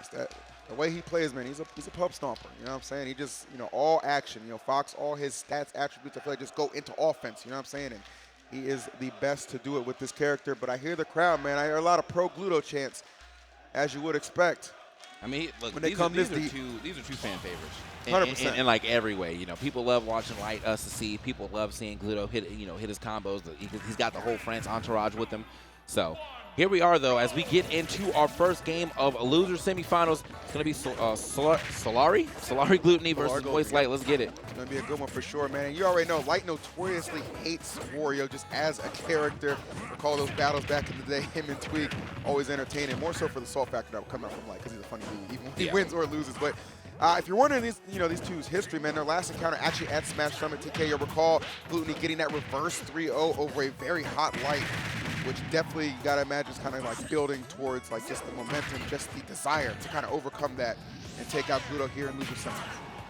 It's that the way he plays, man. He's a pub stomper. You know what I'm saying? He just all action. Fox, all his stats, attributes, I feel like just go into offense. You know what I'm saying? And he is the best to do it with this character. But I hear the crowd, man. I hear a lot of pro Gluto chants, as you would expect. I mean, look, when these are two fan favorites. 100%. In like every way, people love watching Light us to see. People love seeing Gluto hit his combos. He's got the whole France entourage with him. So here we are, though, as we get into our first game of a loser semifinals. It's going to be Solari Glutonny versus Moist Light. Let's get it. It's going to be a good one for sure, man. And you already know Light notoriously hates Wario just as a character. Recall those battles back in the day, him and Tweak, always entertaining. More so for the salt factor that will come out from Light because he's a funny dude, even when he wins or loses. But if you're wondering these two's history, man, their last encounter actually at Smash Summit TK. You'll recall Glutonny getting that reverse 3-0 over a very hot Light, which definitely you gotta imagine is kind of like building towards like just the momentum, just the desire to kind of overcome that and take out Gluto here and lose your sense.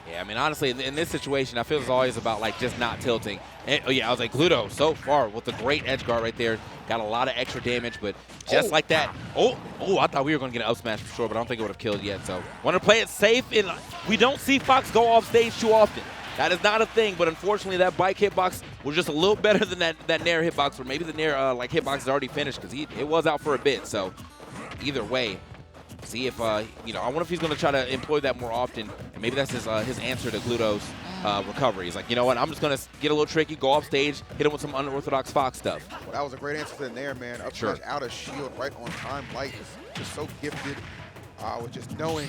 Yeah, I mean, honestly, in this situation, I feel it's always about like just not tilting. And, I was like, Gluto so far with the great edge guard right there, got a lot of extra damage, but just like that. Oh, I thought we were going to get an up smash for sure, but I don't think it would have killed yet. So, want to play it safe, and we don't see Fox go off stage too often. That is not a thing, but unfortunately, that bike hitbox was just a little better than that Nair hitbox, or maybe the Nair hitbox is already finished because it was out for a bit. So, either way. See if, I wonder if he's going to try to employ that more often. And maybe that's his answer to Gluto's recovery. He's like, you know what, I'm just going to get a little tricky, go off stage, hit him with some unorthodox Fox stuff. Well, that was a great answer to the Nair, man. Up smash out of shield right on time. Light is just so gifted with just knowing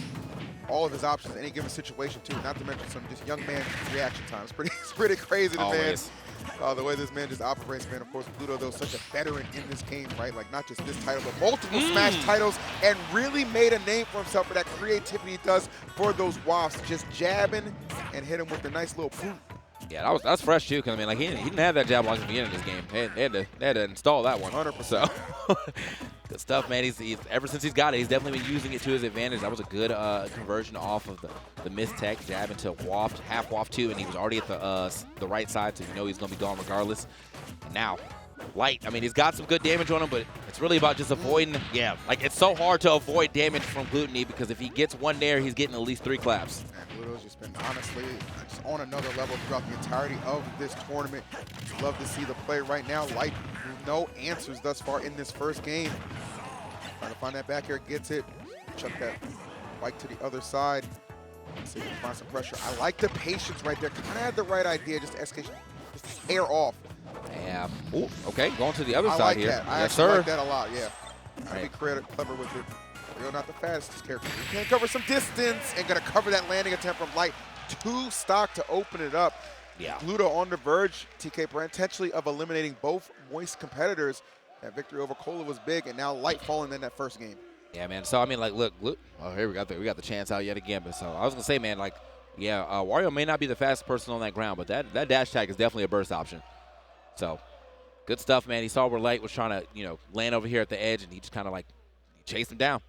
all of his options in any given situation, too. Not to mention some just young man reaction time. It's pretty crazy to man. The way this man just operates, man. Of course, Gluto, though, such a veteran in this game, right? Like, not just this title, but multiple Smash titles, and really made a name for himself for that creativity he does for those wafts. Just jabbing and hit him with a nice little boot. Yeah, that's fresh, too, because, I mean, like, he didn't have that jab lock at the beginning of this game. They had to install that one. 100%. So, good stuff, man. He's ever since he's got it, he's definitely been using it to his advantage. That was a good conversion off of the missed tech, jab into waft, half waft, too, and he was already at the right side, so he's going to be gone regardless. And now, Light, I mean, he's got some good damage on him, but it's really about just avoiding, it's so hard to avoid damage from Glutonny because if he gets one there, he's getting at least 3 claps. Man, Gluto's just been, honestly, just on another level throughout the entirety of this tournament. Love to see the play right now. Light, no answers thus far in this first game. Trying to find that back air, gets it. Chuck that bike to the other side. See if we can find some pressure. I like the patience right there. Kind of had the right idea, just to air off. Yeah. Ooh, okay, going to the other side here. I actually like that a lot, yeah. Gotta be clever with it. Wario not the fastest character. He can cover some distance and gonna cover that landing attempt from Light. 2 stock to open it up. Yeah. Gluto on the verge, TK, potentially of eliminating both Moist competitors. That victory over Cola was big, and now Light falling in that first game. Yeah, man. So, I mean, like, look. Oh, here we got the chance out yet again. But so, I was going to say, man, like, Wario may not be the fastest person on that ground, but that dash tag is definitely a burst option. So, good stuff, man. He saw where Light was trying to, land over here at the edge, and he just kind of, like, chased him down,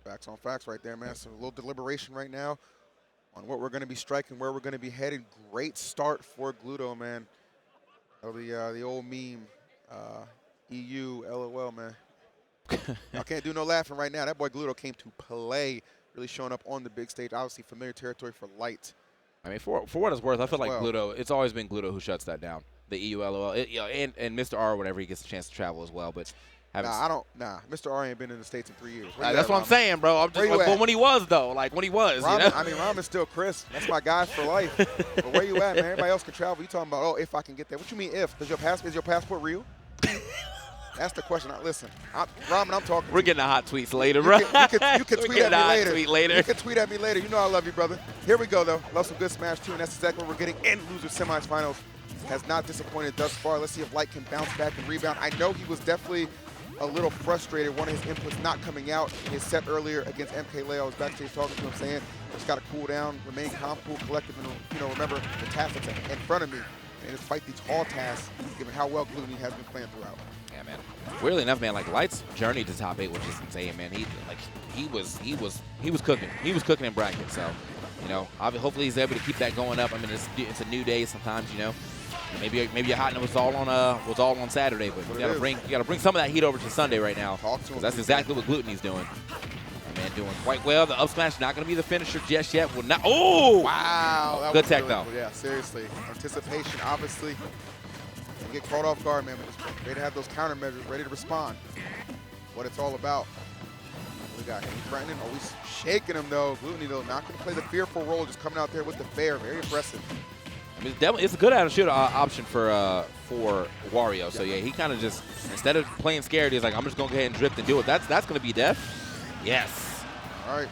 Facts on facts right there, man. So, a little deliberation right now on what we're going to be striking, where we're going to be headed. Great start for Gluto, man. The old meme, EU, LOL, man. I can't do no laughing right now. That boy Gluto came to play, really showing up on the big stage. Obviously, familiar territory for Light. I mean, for what it's worth, I feel like Gluto, it's always been Gluto who shuts that down. The EU, LOL, and Mr. R whenever he gets a chance to travel as well. But Mr. R ain't been in the States in 3 years. That's what I'm saying, bro. I'm just, but when he was, though, like when he was, Ramen, I mean, Ramen's still Chris. That's my guy for life. But where you at, man? Everybody else can travel. You talking about, if I can get there. What you mean if? Is your passport real? That's the question. Listen, Ramen, I'm talking. We're getting the hot tweets later, bro. You can tweet at me later. You can tweet at me later. You know I love you, brother. Here we go, though. Love some good Smash, too, and that's exactly what we're getting in loser semifinals. Has not disappointed thus far. Let's see if Light can bounce back and rebound. I know he was definitely a little frustrated. One of his inputs not coming out in his set earlier against MK Leo. I was backstage talking to him saying, just got to cool down, remain calm, cool, collective, and remember the task that's in front of me. And just fight these tall tasks, given how well Glutonny has been playing throughout. Yeah, man. Weirdly enough, man, like Light's journey to top 8 was just insane, man. He was cooking. He was cooking in brackets. So, hopefully he's able to keep that going up. I mean, it's a new day sometimes, Maybe your hotness was all on Saturday, but you gotta bring some of that heat over to Sunday right now. Talk to him. That's exactly what Glutonny's doing. Man, doing quite well. The up smash not going to be the finisher just yet. Will not. Oh! Wow. That Good was tech, really though. cool. Yeah, seriously. Anticipation, obviously. And get caught off guard, man. But just ready to have those countermeasures, ready to respond. What it's all about. What we got here? Threatening. Oh, he's shaking him, though. Glutonny, though, not going to play the fearful role, just coming out there with the fair. Very aggressive. I mean, it's a good out-of-shoot option for Wario. So, yeah, he kind of just, instead of playing scared, he's like, I'm just going to go ahead and drift and do it. That's going to be death. Yes. All right.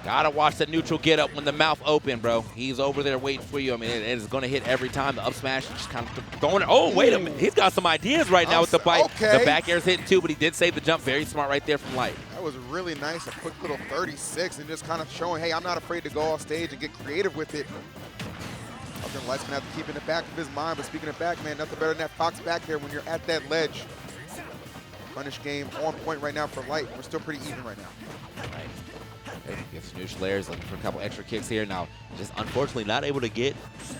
Got to watch the neutral get up when the mouth open, bro. He's over there waiting for you. I mean, it is going to hit every time. The up smash just kind of throwing it. Oh, wait a minute. He's got some ideas right now with the bite. Okay. The back air's hitting, too, but he did save the jump. Very smart right there from Light. That was really nice. A quick little 36 and just kind of showing, hey, I'm not afraid to go off stage and get creative with it. Something Light's going to have to keep in the back of his mind. But speaking of back, man, nothing better than that Fox back there when you're at that ledge. Punish game on point right now for Light. We're still pretty even right now. Right. Gets neutral layers, looking for a couple extra kicks here. Now, just unfortunately not able to get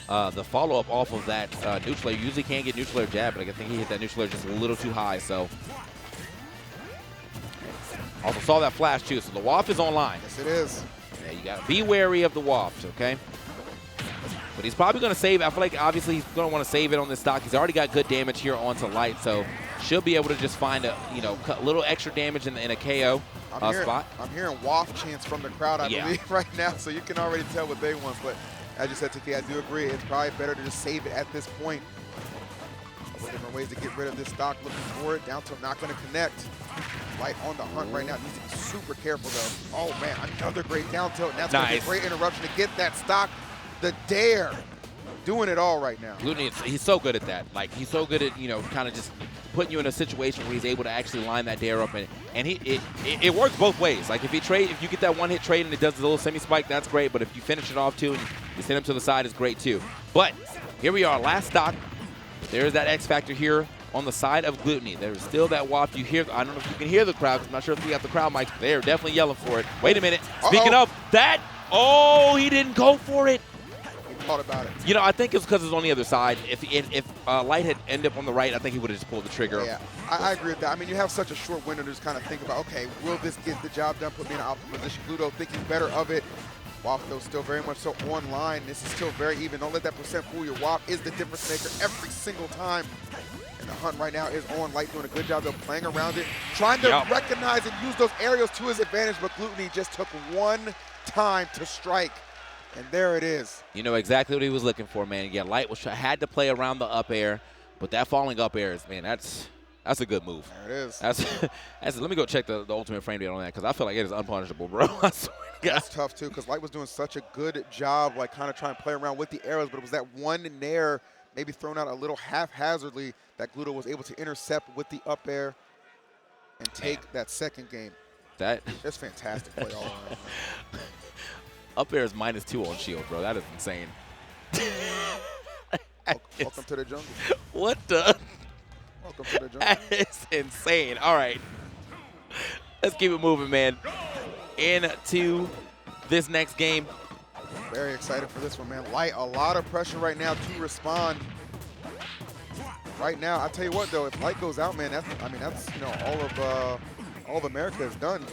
the follow-up off of that neutral layer. Usually can get neutral layer jab, but I think he hit that neutral layer just a little too high. So, also saw that flash too. So the waft is online. Yes, it is. Yeah, you got to be wary of the waft, okay? But he's probably going to save. I feel like obviously he's going to want to save it on this stock. He's already got good damage here onto Light, so should be able to just find a little extra damage in a KO spot. I'm hearing waft chants from the crowd, I believe, right now, so you can already tell what they want. But as you said, TK, I do agree. It's probably better to just save it at this point. A couple different ways to get rid of this stock. Looking for it. Down tilt, not going to connect. Light on the hunt right now. Needs to be super careful, though. Oh, man, another great down tilt. And that's going to be a great interruption to get that stock. The dare. Doing it all right now. Glutonny, he's so good at that. Like, he's so good at, kind of just putting you in a situation where he's able to actually line that dare up. And it works both ways. Like, if you get that one-hit trade and it does a little semi-spike, that's great. But if you finish it off, too, and you send him to the side, it's great, too. But here we are, last stock. There's that X factor here on the side of Glutonny. There's still that waft. You hear, I don't know if you can hear the crowd, 'cause I'm not sure if we got the crowd mics, but they're definitely yelling for it. Wait a minute. Speaking of that, oh, he didn't go for it. Thought about it. I think it's because it's on the other side. If Light had ended up on the right, I think he would have just pulled the trigger. Yeah, I agree with that. I mean, you have such a short window to just kind of think about, okay, will this get the job done, put me in an optimal position? Gluto thinking better of it. Waft, though, still very much so online. This is still very even. Don't let that percent fool you. Waft is the difference maker every single time. And the hunt right now is on. Light doing a good job of playing around it, trying to recognize and use those aerials to his advantage, but Glutonny just took one time to strike. And there it is. You know exactly what he was looking for, man. Yeah, Light had to play around the up air, but that falling up air is, man, that's a good move. There it is. That's let me go check the ultimate frame rate on that, because I feel like it is unpunishable, bro. I swear to God. That's tough, too, because Light was doing such a good job, like, kind of trying to play around with the arrows, but it was that one nair maybe thrown out a little haphazardly that Gluto was able to intercept with the up air and take that second game. That's fantastic play all around. Up air is -2 on shield, bro. That is insane. Welcome to the jungle. What the? Welcome to the jungle. That is insane. All right. Let's keep it moving, man. Into this next game. Very excited for this one, man. Light, a lot of pressure right now to respond. Right now, I'll tell you what, though, if Light goes out, man, that's all of America is done.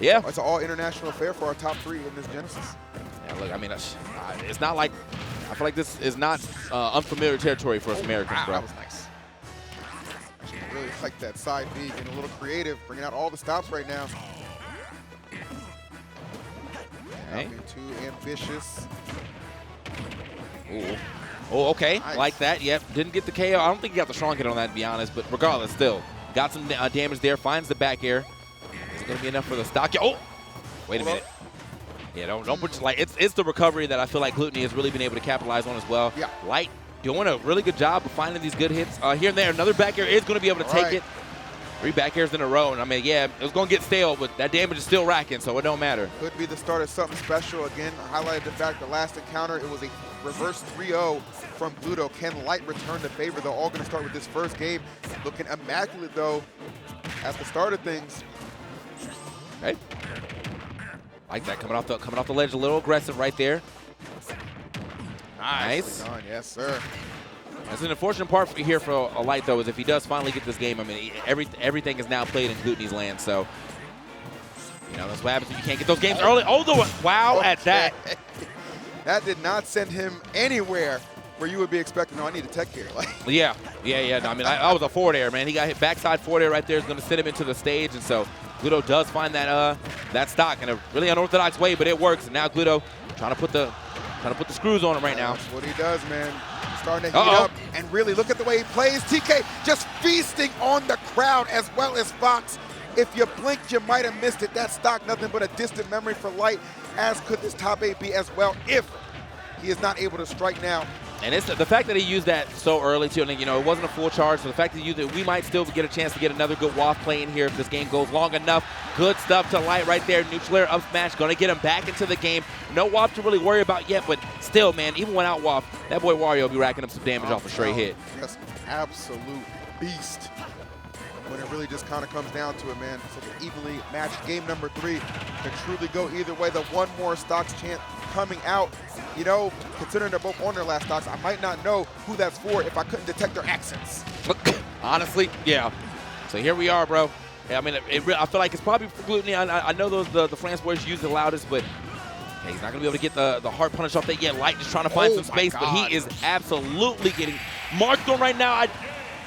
Yeah. It's an all-international affair for our top 3 in this Genesis. Yeah, look, I mean, it's not like, I feel like this is not unfamiliar territory for us Americans, bro. That was nice. I really like that side B, getting a little creative, bringing out all the stops right now. Okay. Not being too ambitious. Ooh. Oh, okay. Nice. Like that. Yep. Didn't get the KO. I don't think he got the strong hit on that, to be honest, but regardless, still. Got some damage there. Finds the back air. Is it going to be enough for the stock? Oh! Wait a minute. Yeah, don't put, like, it's the recovery that I feel like Glutonny has really been able to capitalize on as well. Yeah. Light doing a really good job of finding these good hits here and there. Another back air is going to be able to take it. 3 back airs in a row. And I mean, yeah, it was going to get stale, but that damage is still racking, so it don't matter. Could be the start of something special. Again, I highlighted the fact the last encounter, it was a reverse 3-0 from Gluto. Can Light return the favor? They're all going to start with this first game. Looking immaculate, though, at the start of things. Okay. Like that, coming off the ledge, a little aggressive right there. Nice. Yes, sir. That's an unfortunate part here for a Light, though, is if he does finally get this game, I mean, everything is now played in Glutonny's land, so You know, that's what happens if you can't get those games early. Oh, wow at that. That did not send him anywhere where you would be expecting, no, I need a tech here. Like, Yeah. No, I mean, I was a forward air, man. He got hit backside forward air right there. Is going to send him into the stage. And so Gluto does find that stock in a really unorthodox way, but it works. And now Gluto trying to put the screws on him right now. That's what he does, man. He's starting to heat up. And really, look at the way he plays. TK just feasting on the crowd as well as Fox. If you blinked, you might have missed it. That stock, nothing but a distant memory for Light, as could this top 8 be as well, if he is not able to strike now. And it's the fact that he used that so early, too, and, you know, it wasn't a full charge, so the fact that he used it, we might still get a chance to get another good waft play in here if this game goes long enough. Good stuff to Light right there. Neutral air up smash, going to get him back into the game. No waft to really worry about yet, but still, man, even without waft, that boy Wario will be racking up some damage off a straight hit. Just absolute beast. When it really just kind of comes down to it, man. It's like an evenly matched game number 3. Can truly go either way. The one more stocks chant coming out. You know, considering they're both on their last stocks, I might not know who that's for if I couldn't detect their accents. Honestly, yeah. So here we are, bro. Yeah, I mean, I feel like it's probably for Glutonny. I know the France boys use the loudest, but yeah, he's not going to be able to get the hard punish off that yet. Light just trying to find some space, but he is absolutely getting marked on right now.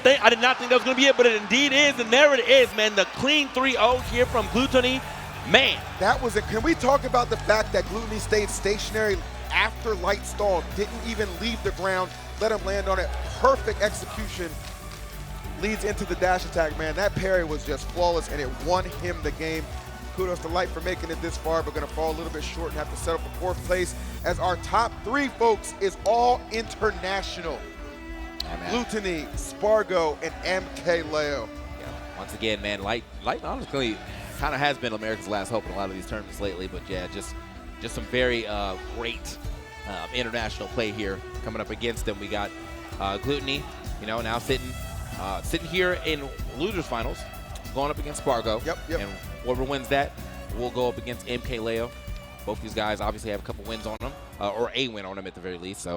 I did not think that was going to be it, but it indeed is, and there it is, man. The clean 3-0 here from Glutonny. Man. That was it. Can we talk about the fact that Glutonny stayed stationary after Light stalled, didn't even leave the ground, let him land on it. Perfect execution leads into the dash attack, man. That parry was just flawless, and it won him the game. Kudos to Light for making it this far, but going to fall a little bit short and have to settle for 4th place, as our top 3, folks, is all international. Glutonny, Spargo, and MK Leo. Yeah, once again, man, Light honestly kind of has been America's last hope in a lot of these tournaments lately, but yeah, just some very great international play here coming up against him. We got Glutonny, you know, now sitting here in losers finals, going up against Spargo. Yep. And whoever wins that will go up against MK Leo. Both these guys obviously have a couple wins on them, or a win on them at the very least. So